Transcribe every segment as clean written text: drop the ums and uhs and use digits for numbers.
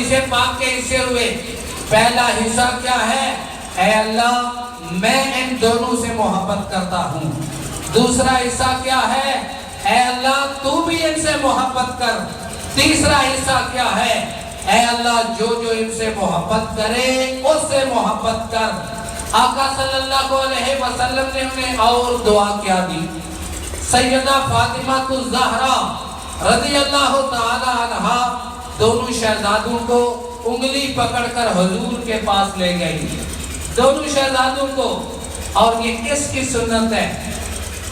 حدیث پاک کے حصے ہوئے. پہلا حصہ کیا ہے؟ اے اللہ میں ان دونوں سے محبت کرتا ہوں. دوسرا حصہ کیا ہے؟ اے اللہ تو بھی ان سے محبت کر. تیسرا حصہ کیا ہے؟ اے اللہ جو جو ان سے محبت کرے اس سے محبت کر. آقا صلی اللہ علیہ وسلم نے انہیں اور دعا کیا دی. سیدہ فاطمہ الزہرا رضی اللہ تعالی عنہا دونوں شہزادوں کو انگلی پکڑ کر حضور کے پاس لے گئی. دونوں شہزادوں کو. اور یہ کس کی سنت ہے؟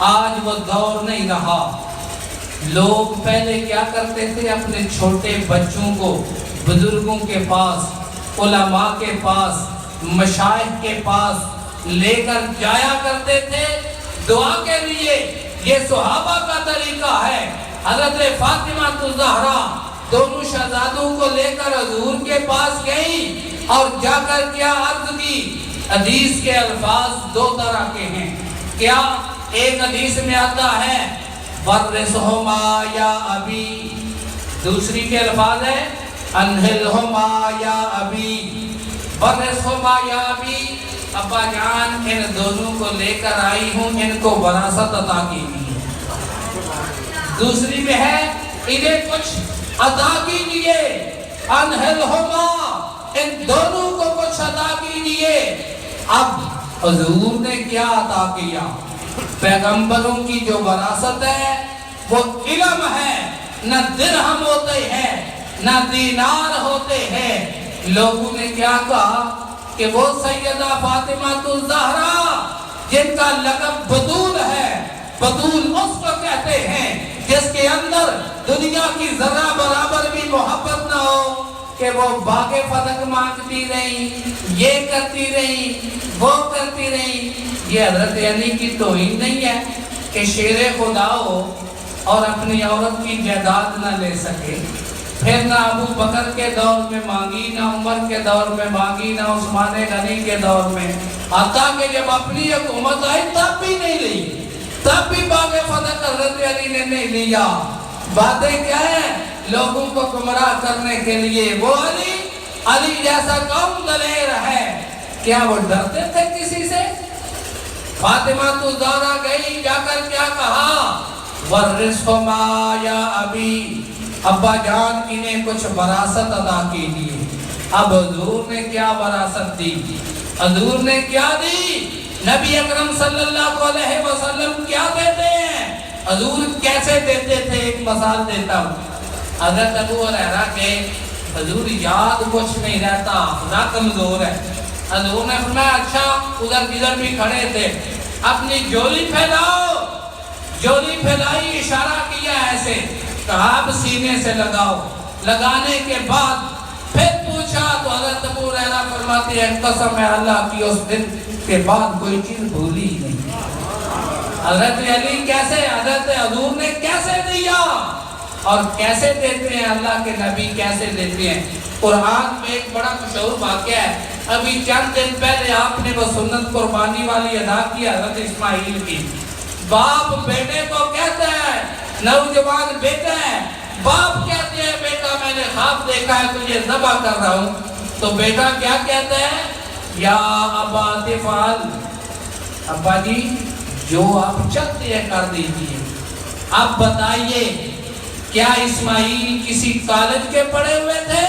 آج وہ دور نہیں رہا. لوگ پہلے کیا کرتے تھے؟ اپنے چھوٹے بچوں کو بزرگوں کے پاس، علماء کے پاس، مشائخ کے پاس لے کر جایا کرتے تھے دعا کے لیے. یہ صحابہ کا طریقہ ہے. حضرت فاطمہ الزہرا دونوں شہزادوں کو لے کر حضور کے پاس گئی اور جا کر کیا عرض کی؟ حدیث کے الفاظ دو طرح کے ہیں. کیا؟ ایک حدیث میں آتا ہے ورثہما یا ابی، دوسری کے الفاظ ہے انہلہما یا ابی. ورثہما یا ابی، ابا جان ان دونوں کو لے کر آئی ہوں، ان کو وراثت عطا کیجیے. دوسری میں ہے انہیں کچھ عطا کیجیے. انہلہما، ان دونوں کو کچھ عطا کیجیے. اب حضور نے کیا عطا کیا؟ پیغمبروں کی جو وراثت ہے وہ علم ہے. نہ درہم ہوتے ہیں نہ دینار ہوتے ہیں. لوگوں نے کیا کہا کہ وہ سیدہ فاطمہ الزہرا جن کا لقب بطول ہے، بطول اس کو کہتے ہیں جس کے اندر دنیا کی ذرہ برابر بھی محبت نہ ہو، کہ وہ باغ فتح مانگتی رہی، یہ کرتی رہی، وہ کرتی رہی. یہ حضرت علی کی توہین نہیں ہے کہ شیر خدا ہو اور اپنی عورت کی جائیداد نہ لے سکے. پھر نہ ابو بکر کے دور میں مانگی، نہ عمر کے دور میں مانگی، نہ عثمان غنی کے دور میں. حتیٰ کہ جب اپنی حکومت آئی تب بھی نہیں لی، تب بھی باغ فتح حضرت علی نے نہیں لیا. باتیں کیا ہیں؟ لوگوں کو گمراہ کرنے کے لیے. وہ علی جیسا کون دلیر ہے؟ کیا وہ ڈرتے تھے کسی سے؟ فاطمہ الزہرا گئی، جا کر کیا کہا؟ ورثہما یا ابی، ابا جان انہیں کچھ وراثت عطا کیجیے. اب حضور نے کیا وراثت دی؟ حضور نے کیا دی؟ نبی اکرم صلی اللہ علیہ وسلم کیا دیتے ہیں؟ حضور کیسے دیتے تھے؟ ایک مثال دیتا ہوں. حضرت ابو ہریرہ کے حضور یاد کچھ نہیں رہتا، حافظہ کمزور ہے. حضور نے فرمایا اچھا ادھر کدھر بھی کھڑے تھے، اپنی جولی پھیلاؤ. جولی پھیلائی، اشارہ کیا ایسے، کہا اب سینے سے لگاؤ. لگانے کے بعد پھر پوچھا تو حضرت ابو ہریرہ فرماتے ہیں قسم ہے اللہ کی اس دن کے بعد کوئی چیز بھولی ہی نہیں. حضرت علی کیسے؟ حضرت حضور نے کیسے دیا اور کیسے دیتے ہیں؟ اللہ کے نبی کیسے دیتے ہیں؟ قرآن میں ایک بڑا مشہور واقعہ ہے. ابھی چند دن پہلے آپ نے وہ سنت قربانی والی ادا کی حضرت اسماعیل کی. باپ بیٹے کو کہتا ہے، نوجوان بیٹا ہے، باپ کہتے ہیں بیٹا میں نے خواب دیکھا ہے تجھے ذبح کر رہا ہوں. تو بیٹا کیا کہتا ہے؟ یا ابا تفعل، ابا جی جو آپ چاہتے ہیں کر دیجئے. اب بتائیے کیا اسماعیل کسی کالج کے پڑھے ہوئے تھے؟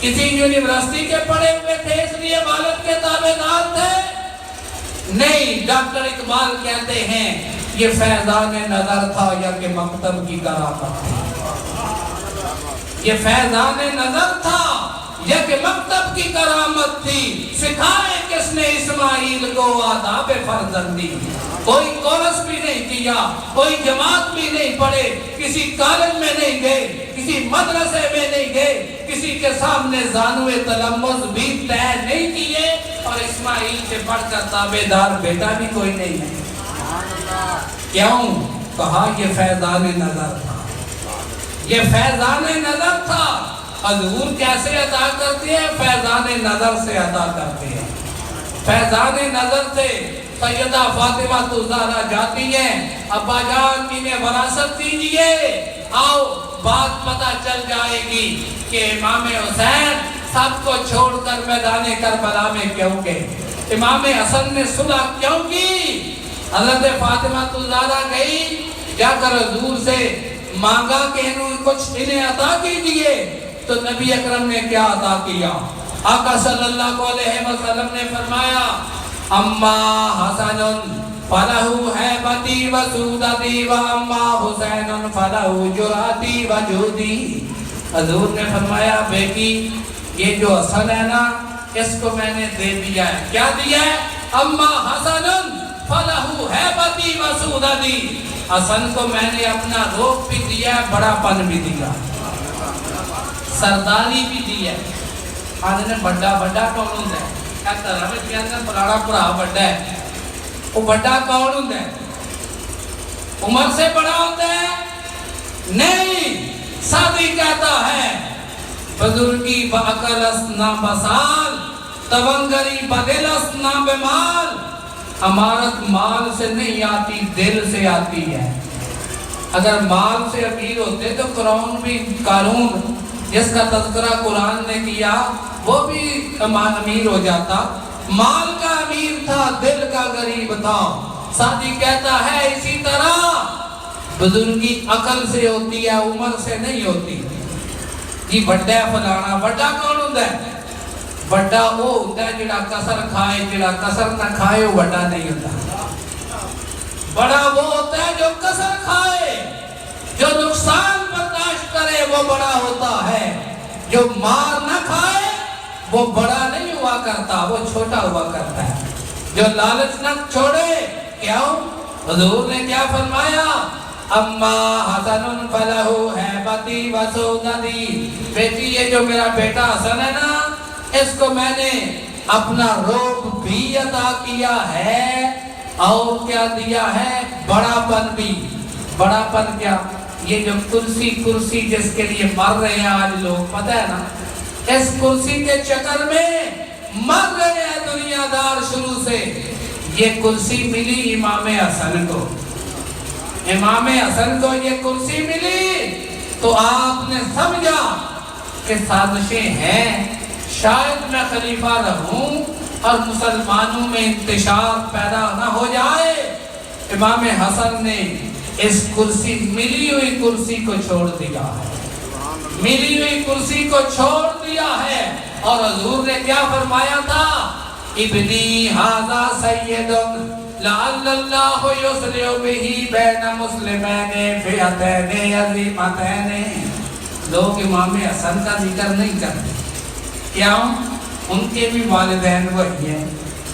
کسی یونیورسٹی کے پڑھے ہوئے تھے اس لیے والد کے تابعدار تھے؟ نہیں. ڈاکٹر اقبال کہتے ہیں یہ فیضان نظر تھا یا کہ مکتب کی کرامت تھی. یہ فیضان نظر تھا یا کہ مکتب کی کرامت تھی. سکھائے کس نے اسماعیل کو آداب فرزندی؟ کوئی کورس بھی نہیں کیا، کوئی جماعت بھی نہیں پڑھے، کسی کالج میں نہیں گئے، کسی مدرسے میں نہیں گئے، کسی کے سامنے زانوے تلمذ بھی طے نہیں کیے، اور اسماعیل سے پڑھ کر تابعدار بیٹا بھی کوئی نہیں ہے. کیوں؟ کہا یہ فیضان نظر تھا، یہ فیضان نظر تھا. حضور کیسے عطا کرتے ہیں؟ فیضان نظر سے عطا کرتے ہیں. فیضان نظر سے سیدہ فاطمہ الزہرا جاتی ہیں، ابا جان انہیں وراثت دیجئے. آؤ بات پتہ چل جائے گی کہ امام حسین سب کو چھوڑ کر میدان کربلا میں کیوں گئے، امام حسن نے صلح کیوں کی۔ حضرت فاطمہ الزہرا گئی، جا کر حضور سے مانگا کہ انہیں عطا کیجئے، تو نبی اکرم نے کیا عطا کیا؟ آقا صلی اللہ علیہ وسلم نے فرمایا اما حسن فلہو ہیبتی و سودتی و اما حسین فلہو جراتی و جودی۔ حضور نے فرمایا بیٹی یہ جو حسن ہے نا اس کو میں نے دے دیا ہے، کیا دیا ہے؟ اما حسن فلہو ہیبتی و سودتی، حسن کو میں نے اپنا روپ بھی دیا ہے، بڑا پن بھی دیا، سرداری بھی دی ہے۔ آدھے نے بڑا کون ہوں ہے؟ کہتا رہا میں کہتا ہے پرانا پرا بڑا ہے، وہ بڑا کون ہوں ہے؟ عمر سے بڑا ہوتا ہے؟ نہیں، سادی کہتا ہے بزرگی باقل اسنا بسال تونگری بدل اسنا بمال، امارت مال سے نہیں آتی دل سے آتی ہے۔ اگر مال سے امیر ہوتے تو قارون جس کا تذکرہ قرآن نے کیا وہ بھی امیر ہو جاتا، مال کا امیر تھا دل کا غریب تھا۔ سادی کہتا ہے اسی طرح بزرگی عقل سے ہوتی ہے، عمر سے نہیں ہوتی۔ جی بڑا ہے فلانا، بڑا کون ہوتا ہے؟ بڑا وہ ہوتا ہے جڑا کسر کھائے، جڑا کسر نہ کھائے وہ بڑا نہیں ہوتا۔ بڑا وہ ہوتا ہے جو کسر کھائے، جو نقصان برداشت کرے وہ بڑا ہوتا ہے، جو مار نہ کھائے وہ بڑا نہیں ہوا کرتا، وہ چھوٹا ہوا کرتا ہے، جو لالچ نہ چھوڑے۔ کیوں؟ حضور نے کیا فرمایا؟ اما حسن فلہو ہیبتی و سودتی، بیٹی یہ جو میرا بیٹا حسن ہے نا اس کو میں نے اپنا روپ بھی عطا کیا ہے، اور کیا دیا ہے؟ بڑا پن بھی۔ بڑا پن کیا؟ یہ جو کرسی جس کے لیے مر رہے ہیں آج لوگ، پتہ ہے نا اس کرسی کے چکر میں مر رہے ہیں دنیا دار شروع سے۔ یہ کرسی ملی امام حسن کو، امام حسن کو یہ کرسی ملی تو آپ نے سمجھا کہ سازشیں ہیں، شاید میں خلیفہ رہوں اور مسلمانوں میں انتشار پیدا نہ ہو جائے۔ امام حسن نے اس کرسی ملی ہوئی کرسی کو چھوڑ دیا ہے، ملی ہوئی کرسی کو چھوڑ دیا ہے۔ اور حضور نے کیا فرمایا تھا؟ ابنی ھذا سید لعل اللہ یصلح بہ بین مسلمین فئتین عظیمتین۔ لوگ امام حسن کا ذکر نہیں کرتے، کیوں؟ ان کے بھی والدین وہی ہیں،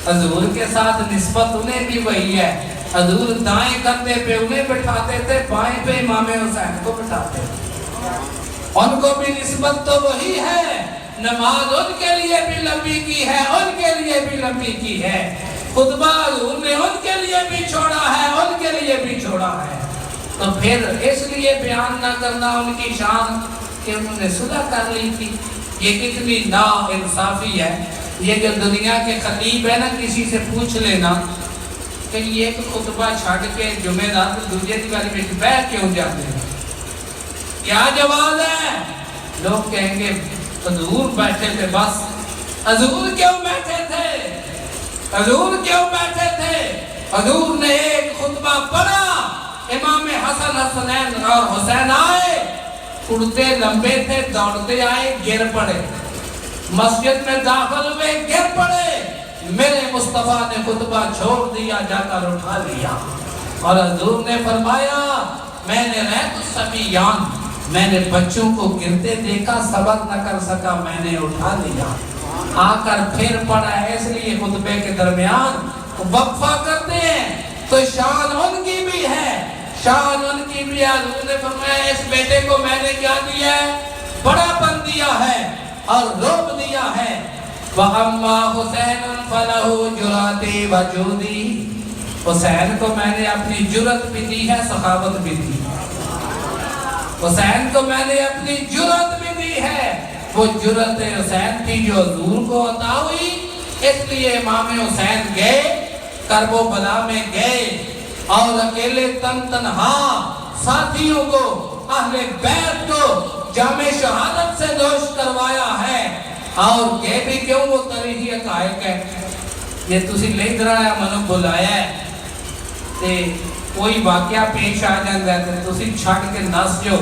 حضور کے ساتھ نسبت انہیں بھی وہی ہے۔ حضور دائیں کندھے پہ انہیں بٹھاتے تھے، بائیں پہ امام حسین کو بٹھاتے تھے، ان کو بھی نسبت تو وہی ہے۔ نماز ان کے لیے بھی لمبی کی ہے، ان کے لیے بھی لمبی کی ہے، خطبہ حضور نے ان کے لیے بھی چھوڑا ہے، ان کے لیے بھی چھوڑا ہے۔ تو پھر اس لیے بیان نہ کرنا ان کی شان کہ انہوں نے صلح کر لی تھی، یہ کتنی نا انصافی ہے۔ یہ جو دنیا کے خطیب ہے نا، کسی سے پوچھ لینا کہ یہ ایک خطبہ چھاڑ کے جمعہ رات دوسرے دیوالی میں بیٹھ کیوں جاتے ہیں، کیا جواب ہے؟ لوگ کہیں گے حضور بیٹھے تھے، بس حضور کیوں بیٹھے تھے؟ حضور کیوں بیٹھے تھے؟ حضور نے ایک خطبہ پڑھا، امام حسن حسنین اور حسین آئے، اڑتے لمبے تھے، دوڑتے آئے، گر پڑے، مسجد میں داخل ہوئے، گر پڑے، میرے مصطفیٰ نے خطبہ چھوڑ دیا، جا کر اٹھا لیا۔ اور حضور نے فرمایا میں نے رہت الصبیان، میں نے بچوں کو گرتے دیکھا، صبر نہ کر سکا، میں نے اٹھا لیا۔ آ کر پھر پڑا ہے، اس لیے خطبے کے درمیان وقفہ کرتے ہیں تو شان ان کی بھی ہے، شان ان کی بھی ہے۔ حضور نے فرمایا اس بیٹے کو میں نے کیا دیا ہے؟ بڑا پن دیا ہے اور روب دیا ہے۔ وَأَمَّا حُسَيْنٌ فَلَهُ جُرَاتِي وَجُودِي، حسین کو میں نے اپنی جرت بھی دی ہے، سخاوت بھی دی ہے۔ حسین کو میں نے اپنی جرت بھی دی ہے، وہ جرت حسین تھی جو حضور کو عطا ہوئی۔ اس لیے امام حسین گئے، کرب و بلا میں گئے اور اکیلے تنہا ساتھیوں کو اہل بیت کو جامع شہادت سے دوش کروایا ہے اور کہ بھی کیوں وہ تاریخی حقائق ہے یہ تسی لے درایا منو بلایا ہے تے کوئی واقعہ پیش آ جاندہ ہے تے تسی چھڑ کے نس جو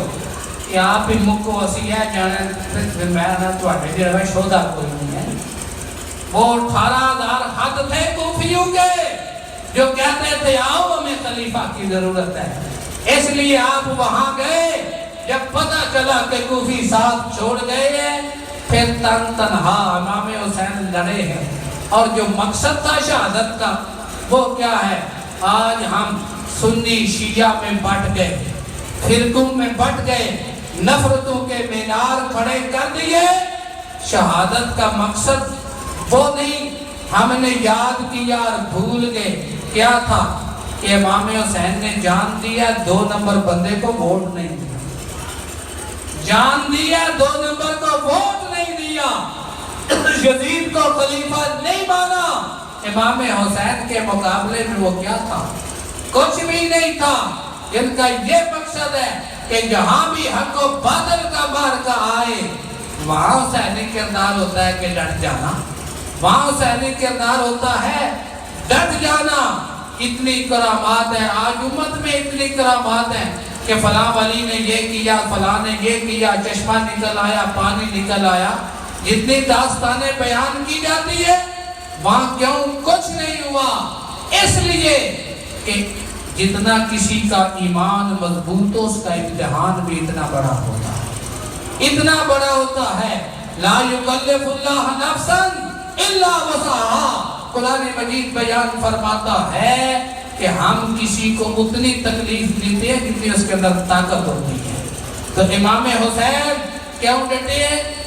کہ آپ ہی مکو اسی ہے جانے پھر میں نہ تو آٹے جڑا میں شودہ کوئی نہیں ہے وہ 18,000 حد تھے کوفیوں کے جو کہتے تھے آؤ ہمیں خلیفہ کی ضرورت ہے اس لیے آپ وہاں گئے جب پتہ چلا کہ کوفی ساتھ چھوڑ گئے ہیں پھر تنہا امام حسین لڑے ہیں اور جو مقصد تھا شہادت کا وہ کیا ہے آج ہم سنی شیعہ میں بٹ گئے فرقوں میں بٹ گئے نفرتوں کے مینار کھڑے کر دیے شہادت کا مقصد وہ نہیں ہم نے یاد کیا اور بھول گئے کیا تھا کہ امام حسین نے جان دیا 2 نمبر بندے کو ووٹ نہیں دیا جان دیا 2 نمبر کو ووٹ نہیں دیا یزید کو خلیفہ نہیں مانا امام حسین کے مقابلے میں وہ کیا تھا کچھ بھی نہیں تھا ان کا یہ مقصد ہے کہ جہاں بھی حق و باطل کا مارکا آئے وہاں حسینی کردار ہوتا ہے کہ ڈٹ جانا وہاں حسینی کردار ہوتا ہے ڈٹ جانا اتنی کرامات ہے آج امت میں اتنی کرامات ہیں کہ فلاں ولی نے یہ کیا فلاں نے یہ کیا چشمہ نکل آیا پانی نکل آیا جتنی داستانیں بیان کی جاتی ہے وہاں کیوں کچھ نہیں ہوا اس لیے کہ جتنا کسی کا ایمان مضبوط ہو اس کا امتحان بھی اتنا بڑا ہوتا ہے اتنا بڑا ہوتا ہے لا یکلف اللہ نفسا الا وسعها قرآن مجید بیان فرماتا ہے کہ ہم کسی کو اتنی تکلیف دیتے ہیں جتنی اس کے اندر طاقت ہوتی ہے تو امام حسین کیوں ڈٹے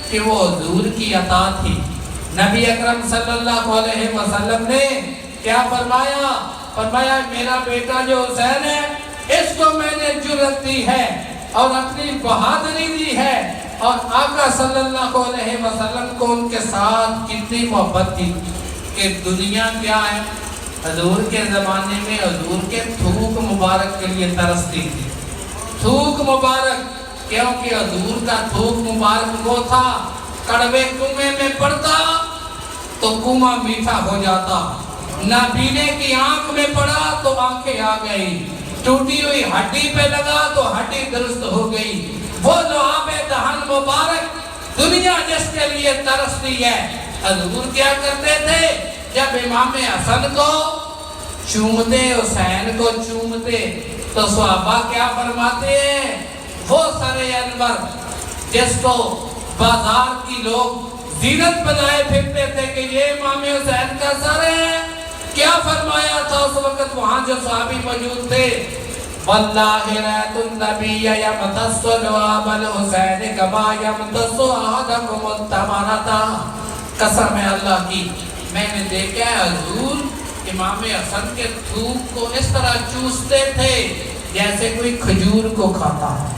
کہ وہ حضور کی عطا تھی نبی اکرم صلی اللہ علیہ وسلم نے کیا فرمایا فرمایا میرا بیٹا جو حسین ہے اس کو میں نے جرت دی ہے اور اپنی بہادری دی ہے اور آقا صلی اللہ علیہ وسلم کو ان کے ساتھ کتنی محبت تھی کہ دنیا کیا ہے حضور کے زمانے میں حضور کے تھوک مبارک کے لیے ترستی تھی تھوک مبارک کیونکہ حضور کا تھوک مبارک وہ تھا کڑوے کنویں میں پڑتا تو کنواں میٹھا ہو جاتا نابینے کی آنکھ میں پڑا تو آنکھیں آ گئی ٹوٹی ہوئی ہڈی پہ لگا تو ہڈی درست ہو گئی وہ لعاب دہن مبارک دنیا جس کے لیے ترستی ہے حضور کیا کرتے تھے جب امام حسن کو چومتے حسین کو چومتے تو صحابہ کیا فرماتے ہیں وہ سر انور جس کو بازار کی لوگ زینت بنائے پھرتے تھے کہ یہ امام حسین کا سر ہے کیا فرمایا تھا اس وقت وہاں جو صحابی موجود تھے واللہ رأیت النبی یمتص لعاب الحسین کما یمتص احدکم التمرۃ قسم ہے اللہ کی میں نے دیکھا ہے حضور امام حسن کے تھوک کو اس طرح چوستے تھے جیسے کوئی کھجور کو کھاتا ہے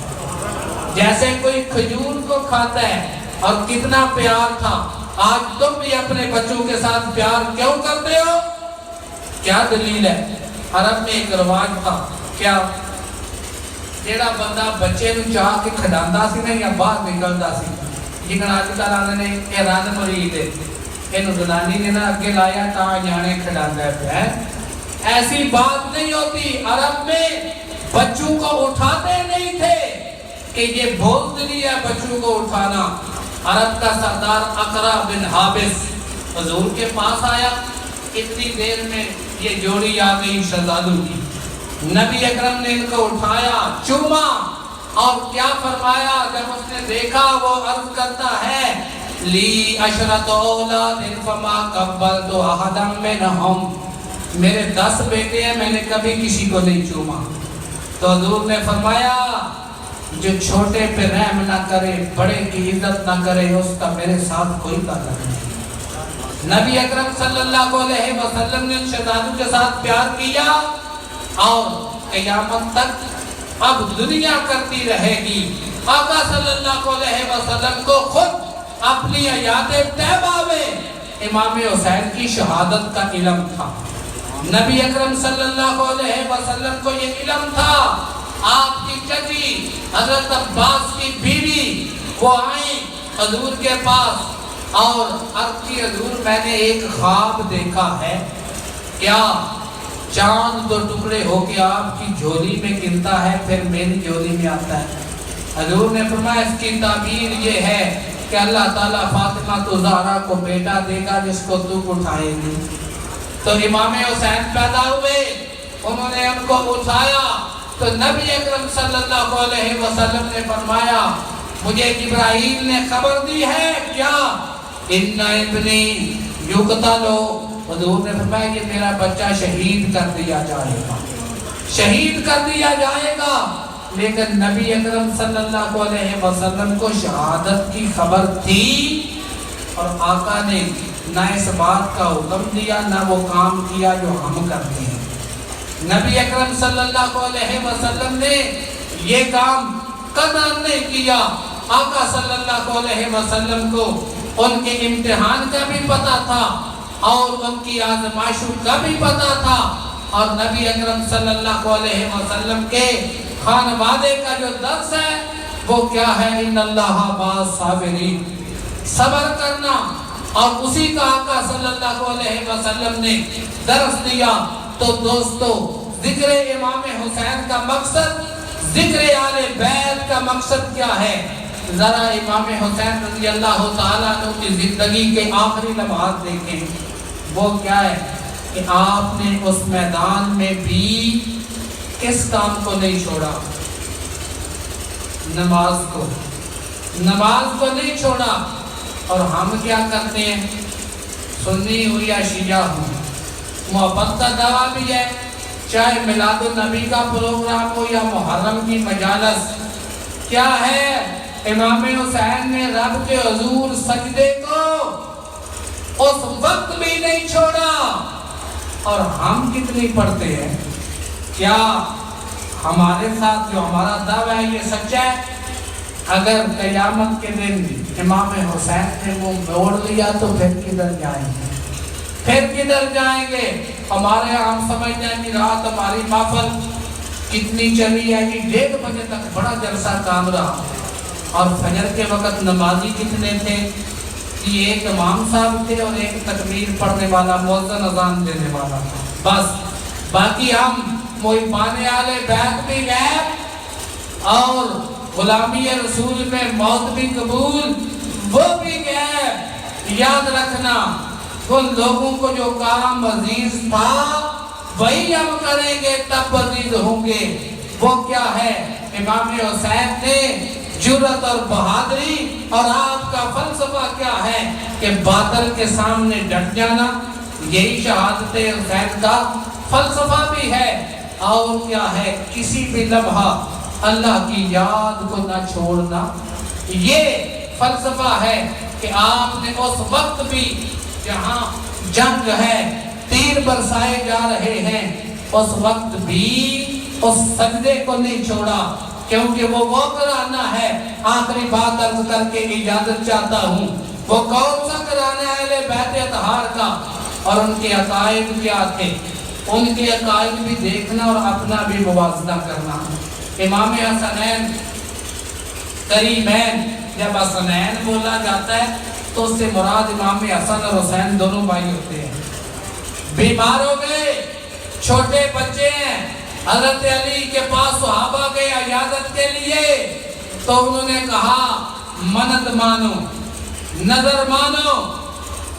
جیسے کوئی کھجور کو کھاتا ہے اور کتنا پیار تھا آج تم بھی اپنے بچوں کے ساتھ پیار کیوں کرتے ہو کیا دلیل ہے عرب میں ایک رواج تھا کیا جیڑا بندہ بچے نو چاہ کے کھڈاندا سی نا یا باہر نکلدا سی جکن اج کل آندے نے اے رن مرید ہے اینو زنانی نے نا اگے لایا تا جانے کھڈاندا ہے ایسی بات نہیں ہوتی عرب میں بچوں کو اٹھاتے نہیں تھے کہ یہ بہت دلی ہے بچوں کو اٹھانا عرب کا سردار اقرا بن حابس حضور کے پاس آیا اتنی دیر میں یہ جوڑی آ گئی شہزادوں کی نبی اکرم نے ان کو اٹھایا چوما اور کیا فرمایا جب اس نے دیکھا وہ عرض کرتا ہے لی عشرت اولاد فما قبلت احدا منهم میرے 10 بیٹے ہیں میں نے کبھی کسی کو نہیں چوما تو حضور نے فرمایا جو چھوٹے پہ رحم نہ کرے بڑے کی عزت نہ کرے اس کا میرے ساتھ کوئی تعلق نہیں نبی اکرم صلی اللہ علیہ وسلم نے شہزادوں کے ساتھ پیار کیا اور قیامت تک اب دنیا کرتی رہے گی آقا صلی اللہ علیہ وسلم کو خود اپنی حیات طیبہ میں امام حسین کی شہادت کا علم تھا نبی اکرم صلی اللہ علیہ وسلم کو یہ علم تھا آپ کی چچی حضرت عباس کی بیوی وہ آئیں حضور کے پاس اور عرض کی حضور میں نے ایک خواب دیکھا ہے، کیا چاند دو ٹکڑے ہو کے آپ کی جھولی میں گرتا ہے پھر میری جھولی میں آتا ہے؟ حضور نے فرمایا اس کی تعبیر یہ ہے کہ اللہ تعالیٰ فاطمہ تو زہرا کو بیٹا دے گا جس کو تو اٹھائے گی۔ تو امام حسین پیدا ہوئے، انہوں نے ان کو اٹھایا تو نبی اکرم صلی اللہ علیہ وسلم نے فرمایا مجھے جبرائیل نے خبر دی ہے کیا؟ ان ابنی یقتل، حضور نے فرمایا کہ میرا بچہ شہید کر دیا جائے گا، شہید کر دیا جائے گا۔ لیکن نبی اکرم صلی اللہ علیہ وسلم کو شہادت کی خبر تھی اور آقا نے نہ اس بات کا حکم دیا نہ وہ کام کیا جو ہم کرتے ہیں۔ نبی اکرم صلی اللہ علیہ وسلم نے یہ کام قدر نہیں کیا۔ آقا صلی اللہ علیہ وسلم کو ان کے امتحان کا بھی پتا تھا اور ان کی آزمائشوں کا بھی پتا تھا، اور نبی اکرم صلی اللہ علیہ وسلم کے خانوادے کا جو درس ہے وہ کیا ہے؟ ان اللہ مع الصابرین، صبر کرنا، اور اسی کا آقا صلی اللہ علیہ وسلم نے درس دیا۔ تو دوستو ذکر امام حسین کا مقصد، ذکر آل بیت کا مقصد کیا ہے؟ ذرا امام حسین رضی اللہ تعالیٰ عنہ کی زندگی کے آخری لمحات دیکھیں، وہ کیا ہے کہ آپ نے اس میدان میں بھی کس کام کو نہیں چھوڑا؟ نماز کو نہیں چھوڑا۔ اور ہم کیا کرتے ہیں؟ سنی ہو یا شیعہ ہو، محبت کا دعویٰ بھی ہے، چاہے میلاد النبی کا پروگرام ہو یا محرم کی مجالس، کیا ہے؟ امام حسین نے رب کے حضور سجدے کو اس وقت بھی نہیں چھوڑا۔ اور ہم کتنی پڑھتے ہیں؟ کیا ہمارے ساتھ جو ہمارا دعویٰ ہے یہ سچا ہے؟ اگر قیامت کے دن امام حسین نے وہ موڑ لیا تو پھر کدھر جائیں گے؟ ہمارے ہم سمجھتے ہیں کہ رات ہماری محفل کتنی چلی ہے کہ 1:30 بجے تک بڑا جلسہ کام رہا، اور فجر کے وقت نمازی کتنے تھے؟ کہ ایک امام صاحب تھے اور ایک تکبیر پڑھنے والا مؤذن اذان دینے والا تھا، بس۔ باقی ہم محبان آل بیت بھی غیب اور غلامی رسول میں موت بھی قبول، وہ بھی غیب۔ یاد رکھنا ان لوگوں کو جو کام عزیز تھا وہی ہم کریں گے تب عزیز ہوں گے۔ وہ کیا ہے؟ امام حسین نے جرأت اور بہادری، اور آپ کا فلسفہ کیا ہے کہ باطل کے سامنے ڈٹ جانا، یہی شہادت حسین کا فلسفہ بھی ہے۔ اور کیا ہے؟ کسی بھی لمحہ اللہ کی یاد کو نہ چھوڑنا، یہ فلسفہ ہے کہ آپ نے اس وقت بھی جہاں جنگ ہے، تیر برسائے جا رہے ہیں، اس وقت بھی اس سجدے کو نہیں چھوڑا، کیونکہ وہ کرانا ہے۔ آخری بات عرض کر کے اجازت چاہتا ہوں، وہ کون سا کرانا ہے اہل بیت اطہار کا، اور ان کے عقائد کیا تھے؟ ان کے عقائد بھی دیکھنا اور اپنا بھی موازنہ کرنا۔ امام حسنین کریمین، جب حسنین بولا جاتا ہے تو اس سے مراد امام حسن اور حسین دونوں بھائی ہوتے ہیں۔ بیمار ہو گئے، چھوٹے بچے ہیں، حضرت علی کے پاس صحابہ گئے عیادت کے لیے، تو انہوں نے کہا منت مانو، نظر مانو۔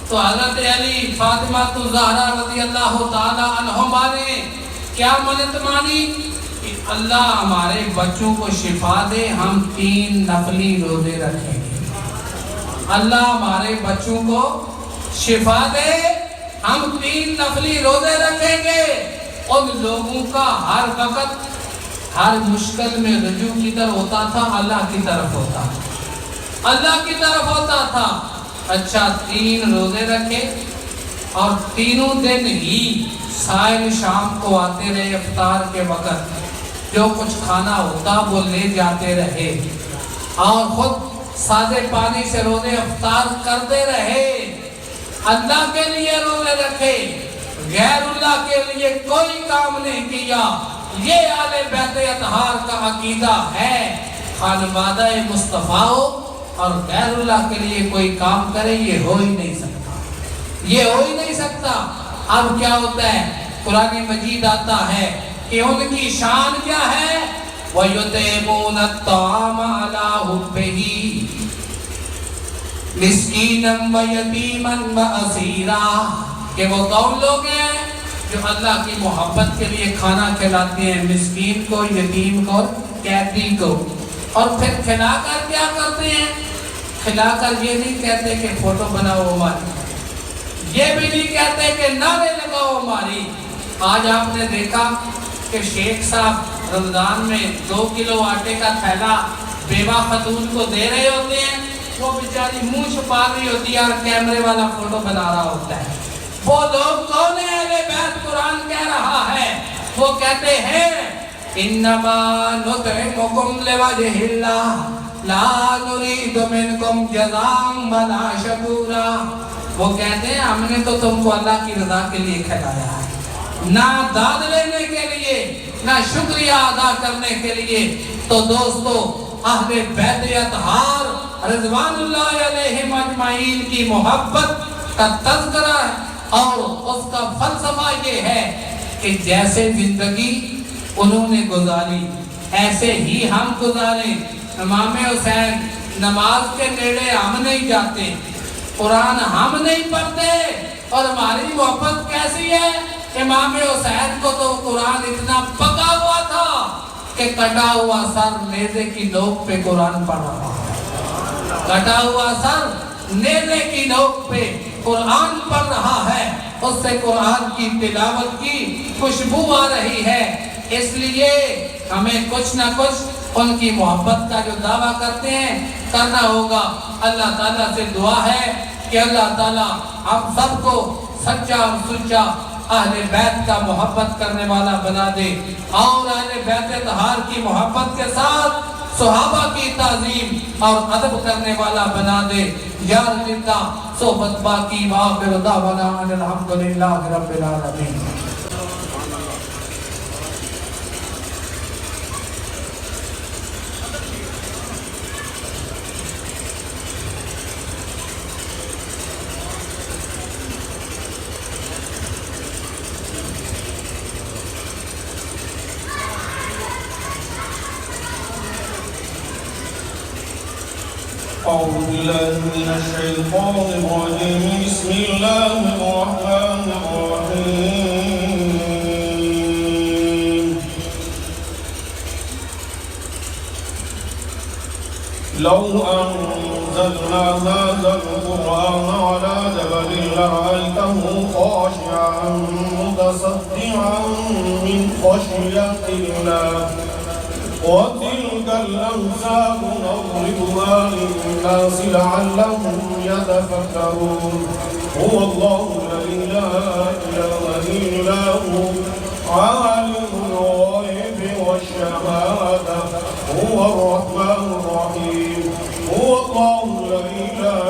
تو حضرت علی فاطمہ الزہرا رضی اللہ تعالی عنہما نے کیا منت مانی؟ کہ اللہ ہمارے بچوں کو شفا دے، ہم 3 نفلی روزے رکھیں گے۔ اللہ ہمارے بچوں کو شفا دے، ہم 3 نفلی روزے رکھیں گے۔ ان لوگوں کا ہر وقت ہر مشکل میں رجوع کدھر ہوتا تھا؟ اللہ کی طرف ہوتا تھا، اللہ کی طرف ہوتا تھا۔ اچھا 3 روزے رکھے، اور تینوں دن ہی سائل شام کو آتے رہے، افطار کے وقت جو کچھ کھانا ہوتا وہ لے جاتے رہے، اور خود سادے پانی سے روزے افطار کرتے رہے۔ اللہ کے لیے روزے رکھے، غیر اللہ کے لیے کوئی کام نہیں کیا۔ یہ آل بیت اطہار کا عقیدہ ہے۔ خانوادہ مصطفیٰ ہو اور غیر اللہ کے لیے کوئی کام کرے، یہ ہو ہی نہیں سکتا، یہ ہو ہی نہیں سکتا۔ اب کیا ہوتا ہے، قرآن مجید آتا ہے کہ ان کی شان کیا ہے، وَيُطْعِمُونَ الطَّعَامَ عَلَىٰ حُبِّهِ مِسْكِينًا وَيَتِيمًا وَأَسِيرًا، کہ وہ کون لوگ ہیں جو اللہ کی محبت کے لیے کھانا کھلاتے ہیں مسکین کو، یتیم کو، قیدی کو، اور پھر کھلا کر کیا کرتے ہیں، کھلا کر یہ نہیں کہتے کہ فوٹو بناؤ ہماری، یہ بھی نہیں کہتے کہ نعرے لگاؤ ہماری۔ آج آپ نے دیکھا کہ شیخ صاحب رمضان میں 2 کلو آٹے کا تھیلا بیوہ خاتون کو دے رہے ہوتے ہیں، وہ بیچاری منہ چھپا رہی ہوتی ہے اور کیمرے والا فوٹو بنا رہا ہوتا ہے۔ وہ لوگ کون ہیں؟ اہل بیت قرآن کہہ رہا ہے، وہ کہتے ہیں انما نطعمکم لوجہ اللہ لا نرید منکم جزاء ولا شکورا۔ وہ کہتے ہیں ہم نے تو تم کو اللہ کی رضا کے لیے کھلایا ہے، نہ داد لینے کے لیے نہ شکریہ ادا کرنے کے لیے۔ تو دوستو، اہل بیت اطہار رضوان اللہ علیہم اجمعین کی محبت کا تذکرہ ہے، اور اس کا فلسفہ یہ ہے کہ جیسے زندگی انہوں نے گزاری ایسے ہی ہم گزاریں۔ امام حسین نماز کے نیڑے ہم نہیں جاتے، قرآن ہم نہیں پڑھتے، اور ہماری محبت کیسی ہے، امام حسین کو تو قرآن اتنا پکا ہوا تھا کہ کٹا ہوا سر نیزے کی نوک پہ قرآن پڑھ رہا ہے، کٹا ہوا سر نیزے کی نوک پہ قرآن پڑھ رہا ہے، اس سے قرآن کی تلاوت کی خوشبو آ رہی ہے۔ اس لیے ہمیں کچھ نہ کچھ ان کی محبت کا جو دعویٰ کرتے ہیں کرنا ہوگا۔ اللہ تعالیٰ سے دعا ہے کہ اللہ تعالیٰ ہم سب کو سچا اور سچا اہل بیت کا محبت کرنے والا بنا دے، اور اہل بیت اطہار کی محبت کے ساتھ صحابہ کی تعظیم اور ادب کرنے والا بنا دے۔ یا اللہ صحبت باقی، وآخر دعوانا ان الحمدللہ رب العالمین۔ أعوذ بالله من الشيطان الرجيم بسم الله الرحمن الرحيم لو أنزلنا هذا القرآن على جبل لرأيته خاشعا متصدعا من خشية الله وتلك الأمثال نضربها للناس لعلهم يتفكرون هو الله الذي لا إله إلا هو عالم الغيب والشهادة هو الرحمن الرحيم هو الله الذي لا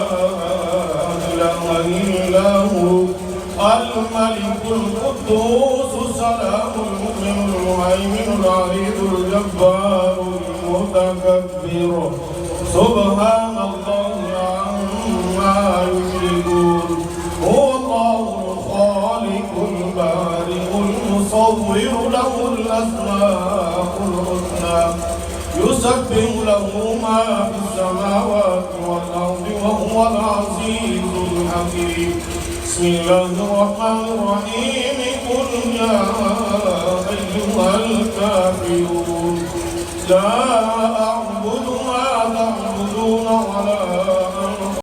إله إلا هو الملك القدوس السلام المؤمن المهيمن العزيز الجبار المتكبر سبحان الله عما يشركون هو الله الخالق البارئ المصور له الأسماء الحسنى يسبح له ما في السماوات والأرض وهو العزيز الحكيم بسم الله الرحمن الرحيم قل يا أيها الكافرون لا